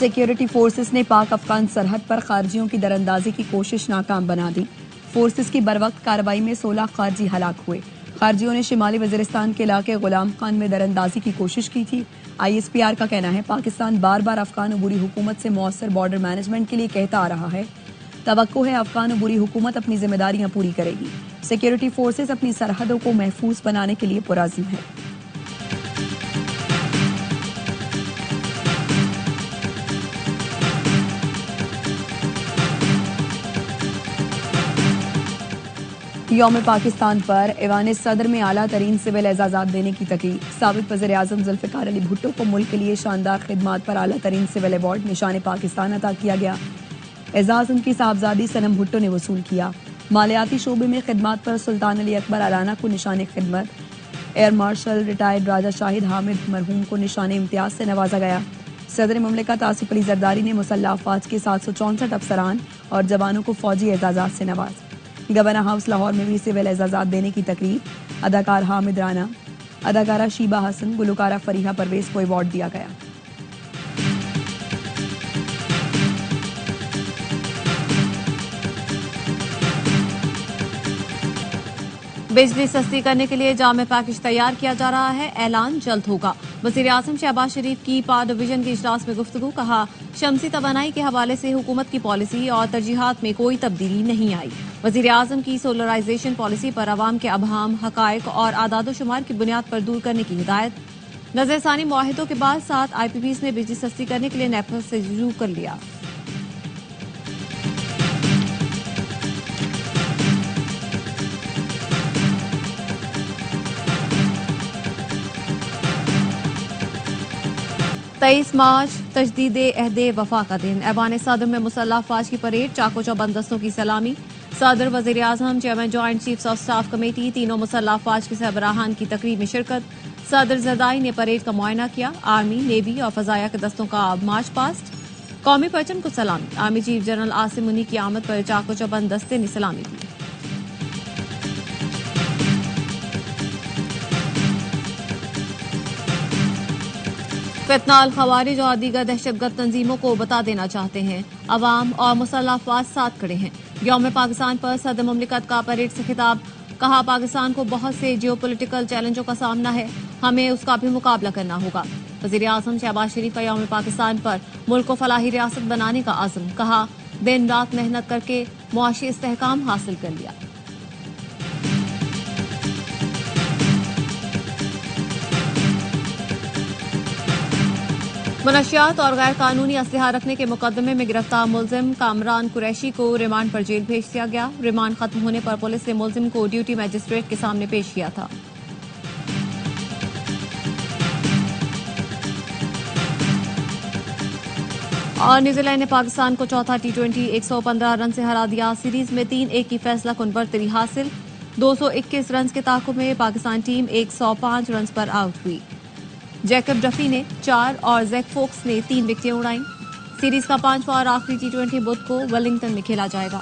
Security forces ने पाक अफगान सरहद पर खारजियों की दरअंदाजी की कोशिश नाकाम बना दी। फोर्सेस की बरवक्त कार्रवाई में 16 खारजी हलाक हुए। खारजियों ने शिमाली वजीरिस्तान के इलाके गुलाम खान में दरअंदाजी की कोशिश की थी। ISPR का कहना है पाकिस्तान बार बार अफगान अबूरी हुकूमत से मौसर बॉर्डर मैनेजमेंट के लिए कहता आ रहा है। तवक्को है अफगान अबूरी हुकूमत अपनी जिम्मेदारियां पूरी करेगी। सिक्योरिटी फोर्सेस अपनी सरहदों को महफूज बनाने के लिए पुरअज़्म है। यौम पाकिस्तान पर ऐवान सदर में आला तरीन सिविल एजाज़ात देने की तकरीब। साबिक़ वज़ीर आज़म ज़ुल्फ़िकार अली भुट्टो को मुल्क के लिए शानदार खिदमात पर आला तरीन सिविल अवार्ड निशान पाकिस्तान अता किया गया। एजाज़ उनकी साहबजादी सनम भुट्टो ने वसूल किया। मालियाती शोबे में खिदमात पर सुल्तान अली अकबर अलाना को निशान खिदमत। एयर मार्शल रिटायर्ड राजा शाहिद हामिद मरहूम को निशान इम्तियाज से नवाजा गया। सदर मुमलिकत आसिफ अली जरदारी ने मुसल्लह अफवाज के 764 अफसरान और जवानों को फौजी एजाज़ात से नवाजा। गवर्नर हाउस लाहौर में भी सिविल एजाज़ात देने की तकरीब। अदाकार हामिद राना, अदाकारा शीबा हसन, गुलकारा फरीहा परवेज को अवार्ड दिया गया। बिजली सस्ती करने के लिए जामे पैकेज तैयार किया जा रहा है, ऐलान जल्द होगा। वज़ीर आज़म शहबाज शरीफ की पार डिवीजन के इजलास में गुफ्तगू। कहा, शमसी तवानाई के हवाले से हुकूमत की पॉलिसी और तरजीहात में कोई तब्दीली नहीं आई। वज़ीर आज़म की सोलराइजेशन पॉलिसी पर अवाम के अबहाम, हकायक और आदादोशुमार की बुनियाद पर दूर करने की हिदायत। नजरसानी मुआहिदों के बाद 7 IPPs ने बिजली सस्ती करने के लिए नेपथ से रुजू कर लिया। तेईस मार्च तजदीद अहदे वफा का दिन। ऐवान सदर में मुसल्लह अफवाज की परेड, चाको चौबंद दस्तों की सलामी। सदर, वज़ीर आज़म, chairman joint chiefs of staff committee, तीनों मुसल्लह अफवाज के सरबराहान की तकरीब में शिरकत। सदर जरदारी ने परेड का मुआयना किया। आर्मी, नेवी और फजाया के दस्तों का मार्च पास्ट। कौमी परचम को सलामी। आर्मी चीफ जनरल आसिम मुनी की आमद पर चाको चौबंद दस्ते ने सलामी दी। फितनाल खवारिज और दीगर दहशतगर्द तंजीमों को बता देना चाहते हैं, अवाम और मुसल्लह अफवाज साथ खड़े हैं। यौम पाकिस्तान पर सदर मुमलिकत का परेड से खिताब। कहा, पाकिस्तान को बहुत से जियोपॉलिटिकल चैलेंजों का सामना है, हमें उसका भी मुकाबला करना होगा। वज़ीर आज़म शहबाज शरीफ का यौम पाकिस्तान पर मुल्क को फलाही रियासत बनाने का आज़म। कहा, दिन रात मेहनत करके मुआशी इस्तेहकाम हासिल कर लिया। मनशियात और गैर कानूनी असलहा रखने के मुकदमे में गिरफ्तार मुलजिम कामरान कुरैशी को रिमांड पर जेल भेज दिया गया। रिमांड खत्म होने पर पुलिस ने मुलजिम को ड्यूटी मजिस्ट्रेट के सामने पेश किया था। और न्यूजीलैंड ने पाकिस्तान को चौथा T20 115 रन से हरा दिया। सीरीज में 3-1 की फैसला कुन बढ़तरी हासिल। 221 रन के ताकुब में पाकिस्तान टीम 105 रन पर आउट हुई। जैकब डफी ने 4 और जैक फोक्स ने 3 विकेटें उड़ाईं। सीरीज का 5वां और आखिरी T20 बुध को वेलिंगटन में खेला जाएगा।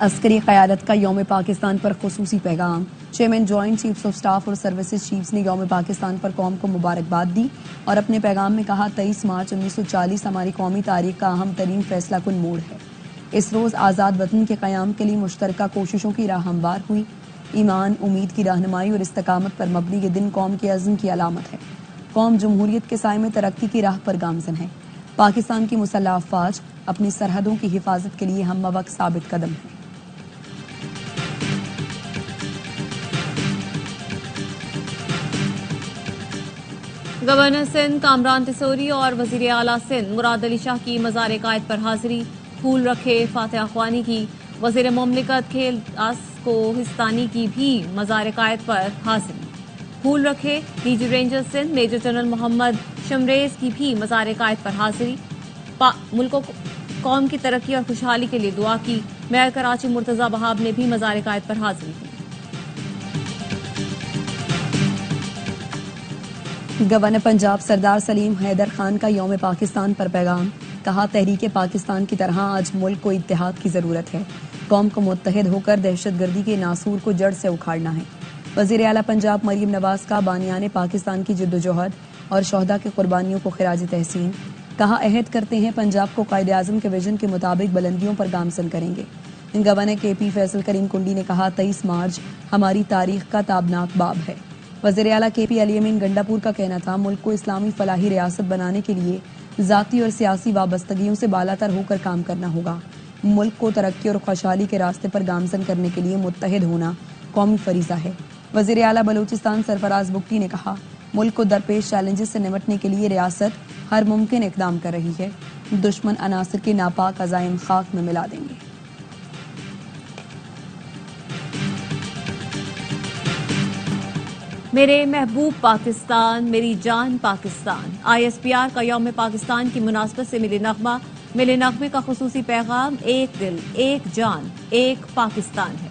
अस्करी क़यादत का यौम पाकिस्तान पर खुसूसी पैगाम। Chairman joint chiefs of staff और सर्विसेज चीफ्स ने यौम पाकिस्तान पर कौम को मुबारकबाद दी और अपने पैगाम में कहा, 23 मार्च 1940 हमारी कौमी तारीख का अहम तरीन फैसला कुन मोड़ है। इस रोज़ आज़ाद वतन के क़याम के लिए मुश्तरका कोशिशों की राह हमवार हुई। ईमान, उम्मीद की रहनुमाई और इस्तकामत पर मबनी ये दिन कौम के अज़्म की अलामत है। कौम जमहूरियत के साए में तरक्की की राह पर गामज़न है। पाकिस्तान की मुसल्लह अफवाज अपनी सरहदों की हिफाजत के लिए हम वक्त साबित कदम है। गवर्नर सिंध कामरान तिसोरी और वजीर आला सिंध मुराद अली शाह की मज़ार कायद पर हाजिरी। फूल रखे फातिहा ख्वानी की। वजीर मुमलिकत खेल को हिस्तानी की भी मज़ार कायद पर हाजिरी। फूल रखे DG ranger Sindh major general Mohammad Shamrez की भी मज़ार कायद पर हाजिरी। मुल्क कौम की तरक्की और खुशहाली के लिए दुआ की। मेयर कराची मुर्तजा बहाब ने भी मज़ार कायद पर हाजिरी दी। गवर्नर पंजाब सरदार सलीम हैदर खान का यौम पाकिस्तान पर पैगाम। कहा, तहरीक पाकिस्तान की तरह आज मुल्क को इत्तेहाद की जरूरत है। कौम को मुत्तहिद होकर दहशतगर्दी के नासूर को जड़ से उखाड़ना है। वजीर आला पंजाब मरीम नवाज का बानियाने पाकिस्तान की जिद्दोजहद और शोहदा की कुर्बानियों को खिराज तहसीन। कहा, अहद करते हैं पंजाब को कायदे आजम के विजन के मुताबिक बुलंदियों पर गामजन करेंगे। गवर्नर KP फैसल करीम कुंडी ने कहा, 23 मार्च हमारी तारीख का ताबनाक बाब है। वज़ीर आला KP अली अमीन गंडापुर का कहना था, मुल्क को इस्लामी फलाही रियासत बनाने के लिए जाती और सियासी वाबस्तगियों से बालातर होकर काम करना होगा। मुल्क को तरक्की और खुशहाली के रास्ते पर गामजन करने के लिए मुत्तहिद होना कौमी फरीजा है। वज़ीर आला बलूचिस्तान सरफराज बुगटी ने कहा, मुल्क को दरपेश चैलेंजेस से निपटने के लिए रियासत हर मुमकिन इकदाम कर रही है। दुश्मन अनासर के नापाक अज़ाइम खाक में मिला देंगे। मेरे महबूब पाकिस्तान, मेरी जान पाकिस्तान। ISPR का यौम पाकिस्तान की मुनासबत से मिले नगमे का खुसूसी पैगाम, एक दिल, एक जान, एक पाकिस्तान है।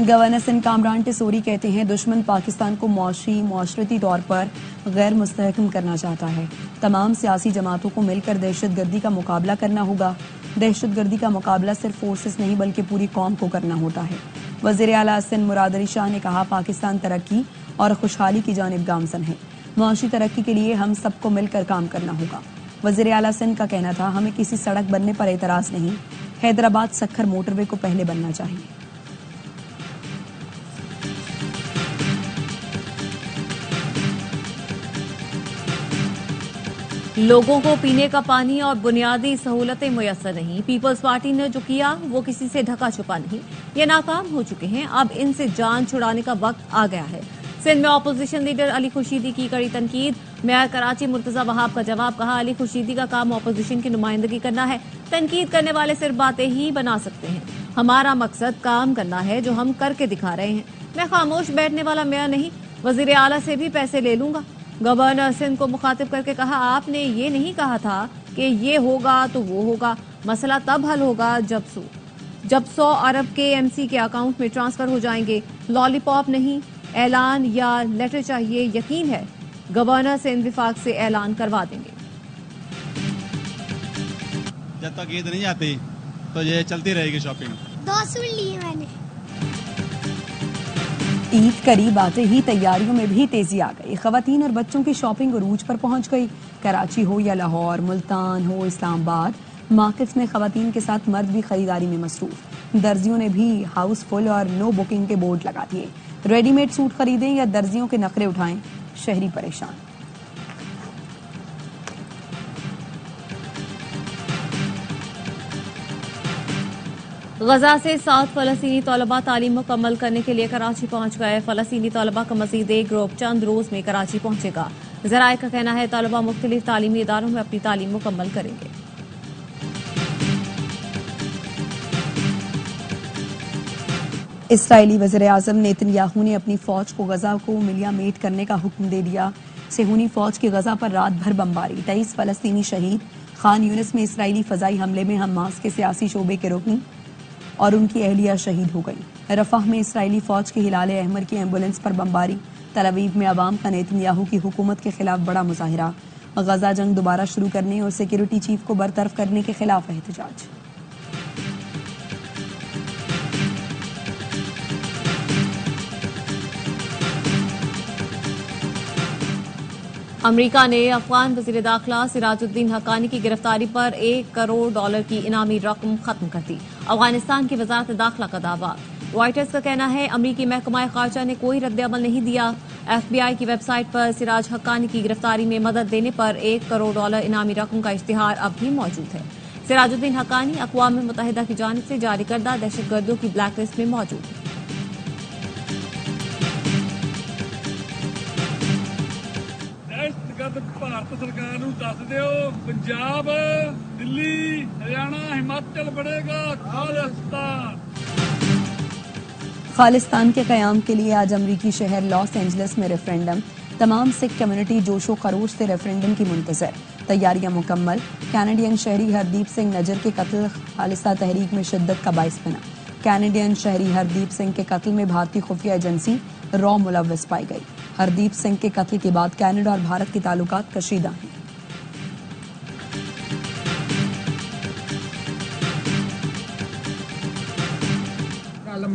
गवर्नर सिंध कामरान टिसोरी कहते हैं, दुश्मन पाकिस्तान को माशरती तौर पर गैर मुस्तहकम करना चाहता है। तमाम सियासी जमातों को मिलकर दहशतगर्दी का मुकाबला करना होगा। दहशतगर्दी का मुकाबला सिर्फ फोर्सेस नहीं बल्कि पूरी कौम को करना होता है। वज़ीर आला सिंध मुराद अली शाह ने कहा, पाकिस्तान तरक्की और खुशहाली की जानिब गामजन है। मुआशी तरक्की के लिए हम सबको मिलकर काम करना होगा। वज़ीर आला सिंध का कहना था, हमें किसी सड़क बनने पर एतराज नहीं, हैदराबाद सक्खर मोटरवे को पहले बनना चाहिए। लोगों को पीने का पानी और बुनियादी सहूलतें मुयस्सर नहीं। पीपल्स पार्टी ने जो किया वो किसी से ढका छुपा नहीं। ये नाकाम हो चुके हैं, अब इनसे जान छुड़ाने का वक्त आ गया है। सिंध में ऑपोजिशन लीडर अली खुर्शीदी की कड़ी तनकीद। मेयर कराची मुर्तजा वहाब का जवाब। कहा, अली खुर्शीदी का काम ऑपोजिशन की नुमाइंदगी करना है। तनकीद करने वाले सिर्फ बातें ही बना सकते हैं। हमारा मकसद काम करना है, जो हम करके दिखा रहे हैं। मैं खामोश बैठने वाला मेयर नहीं, वजीर आला से भी पैसे ले लूंगा। गवर्नर सिंध को मुखातिब करके कहा, आपने ये नहीं कहा था कि ये होगा तो वो होगा। मसला तब हल होगा जब 100 अरब के MC के अकाउंट में ट्रांसफर हो जाएंगे। लॉलीपॉप नहीं, ऐलान या लेटर चाहिए। यकीन है गवर्नर सिंध विफाक से ऐलान करवा देंगे। जब तक ईद नहीं आती तो ये चलती रहेगी शॉपिंग। 2 सूट लिए मैंने। ईद करीब आते ही तैयारियों में भी तेजी आ गई। खवातीन और बच्चों की शॉपिंग उरूज पर पहुंच गई। कराची हो या लाहौर, मुल्तान हो, इस्लामाबाद, मार्केट्स में खवातीन के साथ मर्द भी खरीदारी में मसरूफ। दर्जियों ने भी हाउसफुल और नो बुकिंग के बोर्ड लगा दिए। रेडीमेड सूट खरीदें या दर्जियों के नखरे उठाएं, शहरी परेशान। गजा से 7 फलस्तीनी तलबा तालीम मुकम्मल करने के लिए कराची पहुंच गए। फलस्तीनी तलबा का मजीद एक ग्रुप चंद रोज में कराची पहुंचेगा। जराये का कहना है, तलबा मुख्तलिफ तालीमी इदारों में अपनी तालीम मुकम्मल करेंगे। इसराइली वज़ीर आज़म नेतन्याहू ने अपनी फौज को गजा को मिलियामेट करने का हुक्म दे दिया। सेहूनी फौज की गजा पर रात भर बमबारी, 23 फलस्तीनी शहीद। खान यूनिस में इसराइली फजाई हमले में हमास के सियासी शोबे के रुकन और उनकी अहलिया शहीद हो गई। रफाह में इसराइली फौज के हिलाल अहमर की एम्बुलेंस पर बमबारी। तल अवीव में अवाम का नेतन्याहू की हुकूमत के खिलाफ बड़ा मुजाहिरा। गजा जंग दोबारा शुरू करने और सिक्योरिटी चीफ को बरतरफ करने के खिलाफ एहतजाज। अमरीका ने अफगान वजीर दाखिला सिराजुद्दीन हक्कानी की गिरफ्तारी पर $1 करोड़ की इनामी रकम खत्म कर दी। अफगानिस्तान की वजारत दाखिला का दावा। रॉयटर्स का कहना है, अमरीकी महकमा खारजा ने कोई रद्द-ए-अमल नहीं दिया। FBI की वेबसाइट पर सिराज हक्कानी की गिरफ्तारी में मदद देने पर $1 करोड़ इनामी रकम का इश्तिहार अब भी मौजूद है। सिराजुद्दीन हक्कानी अक़वाम मुत्तहिदा की जानिब से जारी करदा दहशतगर्दों की ब्लैक लिस्ट में मौजूद है। ਭਾਰਤ ਸਰਕਾਰ ਨੂੰ ਦੱਸ ਦਿਓ, पंजाब, दिल्ली, हरियाणा, हिमाचल बढ़ेगा खालिस्तान। खालिस्तान के कयाम के लिए आज अमरीकी शहर लॉस एंजलिस में रेफरेंडम। तमाम सिख कम्युनिटी जोशो खरोश से रेफरेंडम की मुंतजर। तैयारियां मुकम्मल। कैनेडियन शहरी हरदीप सिंह नजर के कत्ल खालिस्ता तहरीक में शिद्दत का बाइस बना। कैनेडियन शहरी हरदीप सिंह के कत्ल में भारतीय खुफिया एजेंसी रॉ मुलव्वस पाई गई। हरदीप सिंह के कत्ल के बाद कनाडा और भारत के ताल्लुकात कशीदा हैं।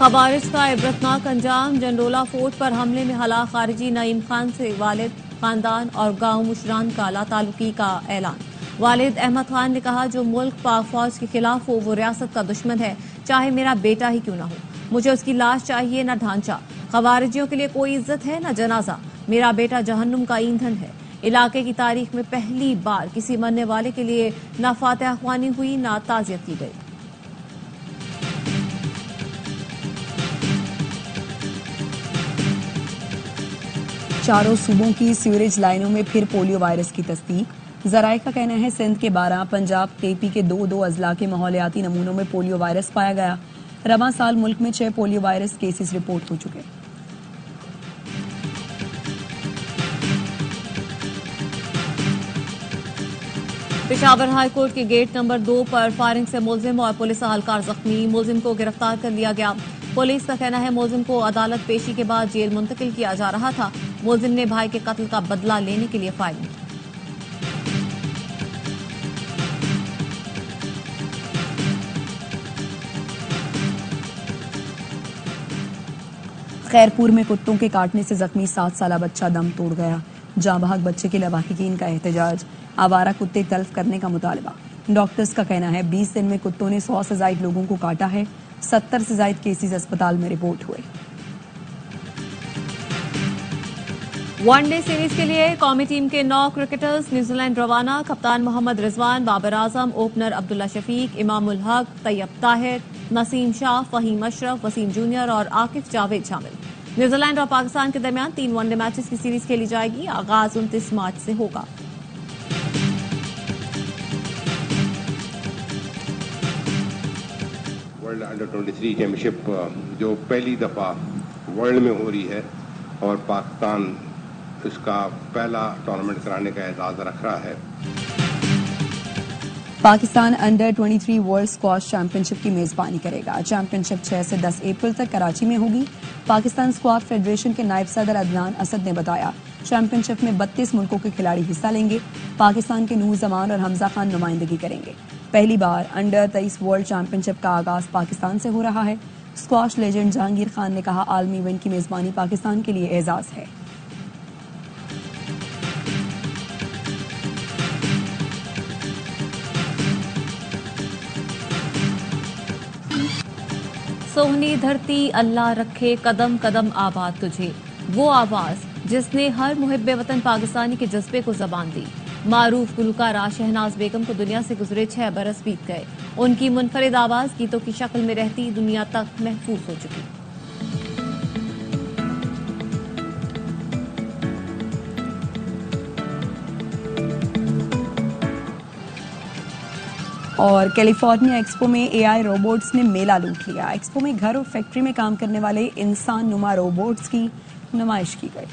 खवारिज का इबरतनाक अंजाम। जंडोला फोर्ट पर हमले में हलाक खारिजी नईम खान से वालिद, खानदान और गांव मुशरान का लाताल्लुकी का ऐलान। वालिद अहमद खान ने कहा, जो मुल्क पाक फौज के खिलाफ हो वो रियासत का दुश्मन है, चाहे मेरा बेटा ही क्यों ना हो। मुझे उसकी लाश चाहिए, न ढांचा। खवारिजियों के लिए कोई इज्जत है न जनाजा। मेरा बेटा जहन्नुम का ईंधन है। इलाके की तारीख में पहली बार किसी मरने वाले के लिए न फातिहा ख्वानी हुई न ताज़ियत की गई। चारों सूबों की सीवरेज लाइनों में फिर पोलियो वायरस की तस्दीक। जराये का कहना है सिंध के 12, पंजाब केपी के 2 अजला के माहौलियाती नमूनों में पोलियो वायरस पाया गया। रवां साल मुल्क में 6 पोलियो वायरस केसेस रिपोर्ट हो चुके। पेशावर हाई कोर्ट के गेट नंबर 2 पर फायरिंग से मुलजिम और पुलिस अहलकार जख्मी। मुलजिम को गिरफ्तार कर लिया गया। पुलिस का कहना है मुलजिम को अदालत पेशी के बाद जेल मुंतकिल किया जा रहा था। मुलजिम ने भाई के कत्ल का बदला लेने के लिए फायरिंग की। खैरपुर में कुत्तों के काटने से जख्मी 7 साला बच्चा दम तोड़ गया। जाँ बहक बच्चे के लवाहिकीन का एहतजाज। आवारा कुत्ते तल्फ करने का मुतालबा। डॉक्टर्स का कहना है 20 दिन में कुत्तों ने 100 से ज्यादा लोगों को काटा है। 70 से ज्यादा केसेस अस्पताल में रिपोर्ट हुए। वनडे सीरीज के लिए कौमी टीम के 9 क्रिकेटर्स न्यूजीलैंड रवाना। कप्तान मोहम्मद रिजवान, बाबर आजम, ओपनर अब्दुल्ला शफीक, इमामुल हक, तैयब ताहिर, नसीम शाह, फहीम अशरफ, वसीम जूनियर और आकिफ जावेद शामिल। न्यूजीलैंड और पाकिस्तान के दरमियान 3 वनडे मैचेस की सीरीज खेली जाएगी। आगाज 29 मार्च से होगा। वर्ल्ड अंडर-23 चैंपियनशिप जो पहली दफ़ा वर्ल्ड में हो रही है और पाकिस्तान इसका पहला टूर्नामेंट कराने का एजाज रख रहा है। Pakistan under 23 world squash championship की मेजबानी करेगा। चैंपियनशिप 6 से 10 अप्रैल तक कराची में होगी। पाकिस्तान स्क्वॉश फेडरेशन के नायब सदर अदनान असद ने बताया, चैंपियनशिप में 32 मुल्कों के खिलाड़ी हिस्सा लेंगे। पाकिस्तान के नूर जमान और हमजा खान नुमाइंदगी करेंगे। पहली बार अंडर 23 वर्ल्ड चैंपियनशिप का आगाज पाकिस्तान से हो रहा है। स्क्वॉश लेजेंड जहांगीर खान ने कहा, आलमी इवेंट की मेजबानी पाकिस्तान के लिए एजाज है। सोहनी धरती अल्लाह रखे कदम कदम आबाद तुझे, वो आवाज जिसने हर मुहिब्बे वतन पाकिस्तानी के जज्बे को जबान दी। मारूफ गुलकारा शहनाज बेगम को दुनिया से गुजरे 6 बरस बीत गए। उनकी मुनफरिद आवाज गीतों की शक्ल में रहती दुनिया तक महफूज हो चुकी। और कैलिफोर्निया एक्सपो में एआई रोबोट्स ने मेला लूट लिया। एक्सपो में घर और फैक्ट्री में काम करने वाले इंसान नुमा रोबोट्स की नुमाइश की गई।